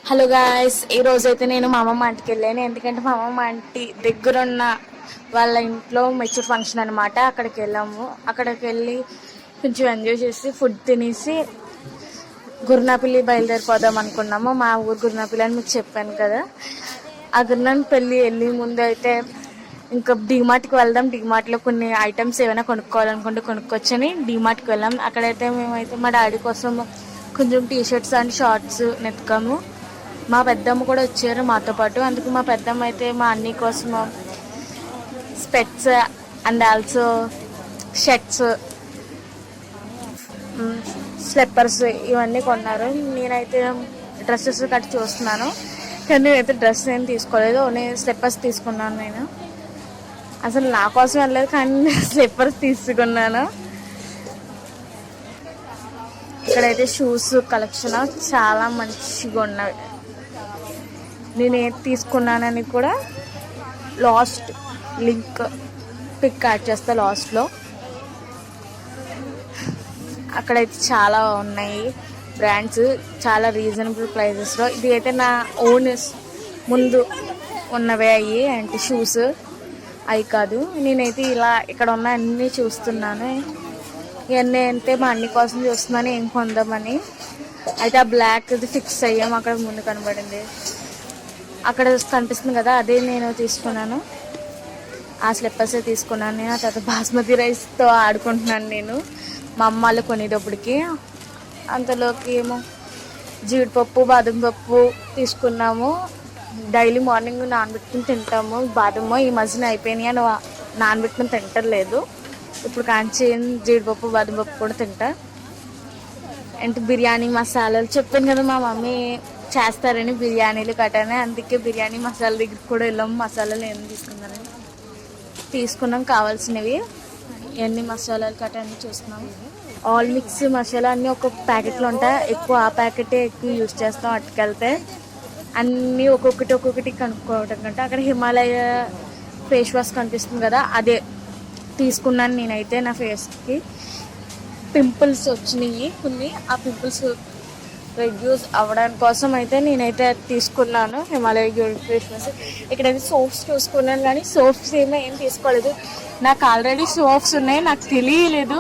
Hello guys, ఈ రోజైతే నేను మా అమ్మమ్మ ఆంటీకి వెళ్ళాను. ఎందుకంటే మా అమ్మమ్మ ఆంటీ దగ్గరున్న వాళ్ళ ఇంట్లో మెచ్యూర్ ఫంక్షన్ అనమాట. అక్కడికి వెళ్ళాము. అక్కడికి వెళ్ళి కొంచెం ఎంజాయ్ చేసి ఫుడ్ తినేసి గురునాపల్లి బయలుదేరిపోదాం అనుకున్నాము. మా ఊరు గురునాపల్లి అని మీకు చెప్పాను కదా. ఆ గురునాపల్లి వెళ్ళి ముందు అయితే ఇంకా డీమార్ట్కి వెళ్దాం. డీమార్ట్లో కొన్ని ఐటమ్స్ ఏమైనా కొనుక్కోవాలనుకుంటే కొనుక్కొచ్చని డీమార్ట్కి వెళ్ళాం. అక్కడైతే మేమైతే మా డాడీ కోసం కొంచెం టీషర్ట్స్ అండ్ షార్ట్స్ నెత్తుకాము. మా పెద్దమ్మ కూడా వచ్చారు మాతో పాటు. అందుకు మా పెద్దమ్మ అయితే మా అన్నీ కోసము స్పెట్స్ అండ్ ఆల్సో షర్ట్స్, స్లిప్పర్స్ ఇవన్నీ కొన్నారు. నేనైతే డ్రెస్సెస్ కట్టి చూస్తున్నాను, కానీ నేనైతే డ్రెస్ ఏం తీసుకోలేదు. నేను స్లిప్పర్స్ తీసుకున్నాను. నేను అసలు నా కోసం వెళ్ళలేదు, కానీ స్లిప్పర్స్ తీసుకున్నాను. ఇక్కడైతే షూస్ కలెక్షన్ చాలా మంచిగా ఉన్నవి. నేను ఏది తీసుకున్నానని కూడా లాస్ట్ లింక్ పిక్ యాడ్ చేస్తా లాస్ట్లో. అక్కడైతే చాలా ఉన్నాయి బ్రాండ్స్, చాలా రీజనబుల్ ప్రైజెస్లో. ఇది అయితే నా ఓన్ ముందు ఉన్నవే అయ్యి అంటే షూస్ అవి కాదు. నేనైతే ఇలా ఇక్కడ ఉన్న అన్నీ చూస్తున్నాను. ఇవన్నీ అంటే మా అన్ని కోసం చూస్తున్నాను ఏం కొందామని. అయితే ఆ బ్లాక్ది ఫిక్స్ అయ్యాము. అక్కడ ముందు కనబడింది, అక్కడ కనిపిస్తుంది కదా, అదే నేను తీసుకున్నాను. ఆ స్లిప్పర్సే తీసుకున్నాను నేను. ఆ తర్వాత బాస్మతి రైస్తో ఆడుకుంటున్నాను నేను మా అమ్మ వాళ్ళు కొనేటప్పటికి. అంతలోకి ఏమో జీడిపప్పు బాదం పప్పు తీసుకున్నాము. డైలీ మార్నింగ్ నానబెట్టుకుని తింటాము బాదము. ఈ మధ్యన అయిపోయినాయి అని నానబెట్టుకుని తింటలేదు. ఇప్పుడు కాంచి జీడిపప్పు బాదం పప్పు కూడా తింటా. అంటే బిర్యానీ మసాలాలు చెప్పాను కదా, మా మమ్మీ చేస్తారని బిర్యానీలు కట్టానే, అందుకే బిర్యానీ మసాలా దగ్గరికి కూడా వెళ్ళాము. మసాలాలు ఏమి తీసుకున్నారని తీసుకున్నాం కావాల్సినవి. ఎన్ని మసాలాలు కట్టాయని చూస్తున్నాము. ఆల్ మిక్స్ మసాలా అన్నీ ఒక ప్యాకెట్లో ఉంటాయి. ఎక్కువ ఆ ప్యాకెటే ఎక్కువ యూజ్ చేస్తాం. అట్టుకెళ్తే అన్నీ ఒక్కొక్కటి కనుక్కోవటం కంటే అక్కడ హిమాలయ ఫేస్ వాష్ కనిపిస్తుంది కదా, అదే తీసుకున్నాను నేనైతే. నా ఫేస్కి పింపుల్స్ వచ్చినాయి కొన్ని, ఆ పింపుల్స్ రెడ్యూస్ అవ్వడానికి కోసం అయితే నేనైతే తీసుకున్నాను హిమాలయ ఫేస్ వాష్. ఇక్కడైతే సోప్స్ చూసుకున్నాను, కానీ సోప్స్ ఏం తీసుకోలేదు. నాకు ఆల్రెడీ సోప్స్ ఉన్నాయి, నాకు తెలియలేదు.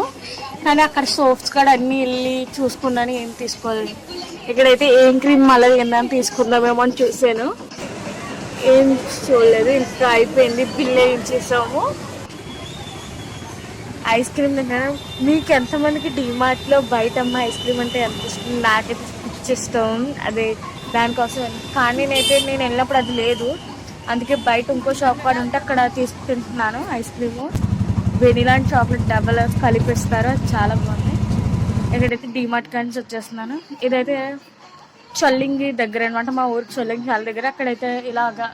కానీ అక్కడ సోప్స్ కూడా అన్నీ వెళ్ళి చూసుకున్నాను, ఏం తీసుకోలేదు. ఇక్కడైతే ఏం క్రీమ్ మళ్ళీ ఏందని తీసుకుందామేమో అని చూసాను, ఏం చూడలేదు. ఇంకా అయిపోయింది, బిల్ వేయించేసాము. ఐస్ క్రీమ్ తింటాను. మీకు ఎంతమందికి డీమార్ట్లో బయట అమ్మ ఐస్ క్రీమ్ అంటే ఎంత ఇష్టం? నాకైతే ఇష్టం అదే, దానికోసం. కానీ నేను వెళ్ళినప్పుడు అది లేదు, అందుకే బయట ఇంకో షాప్ కూడా ఉంటే అక్కడ తీసుకుంటున్నాను ice cream. Vanilla and chocolate double కలిపిస్తారు, అది చాలా బాగుంది. ఇక్కడైతే డీమార్ట్ కానీ వచ్చేస్తున్నాను. ఇదైతే చొల్లింగి దగ్గర అనమాట, మా ఊరికి చొల్లింగి చాలా దగ్గర. అక్కడైతే ఇలాగా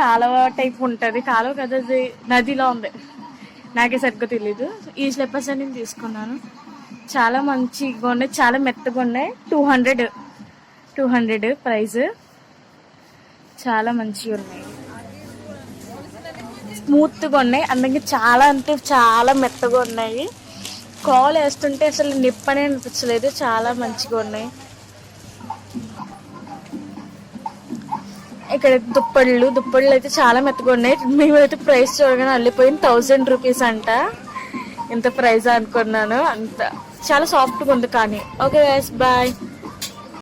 కాలువ టైప్ ఉంటుంది, కాలువ కదా అది, నదిలో ఉంది, నాకే సరిగ్గా తెలీదు. ఈ స్లిప్పర్స్ నేను తీసుకున్నాను, చాలా మంచిగా ఉన్నాయి, చాలా మెత్తగా ఉన్నాయి. 200 ప్రైస్, చాలా మంచిగా ఉన్నాయి, స్మూత్గా ఉన్నాయి. అందుకే చాలా అంటే చాలా మెత్తగా ఉన్నాయి. కాల్ వేస్తుంటే అసలు నిప్పనే అనిపించలేదు, చాలా మంచిగా ఉన్నాయి. ఇక్కడ దుప్పళ్ళు అయితే చాలా మెత్తగా ఉన్నాయి. మేమైతే ప్రైస్ చూడగానే అల్లిపోయింది. 1000 రూపీస్ అంట. ఇంత ప్రైస్ అనుకున్నాను, అంత చాలా సాఫ్ట్గా ఉంది. కానీ ఓకే గైస్, బాయ్.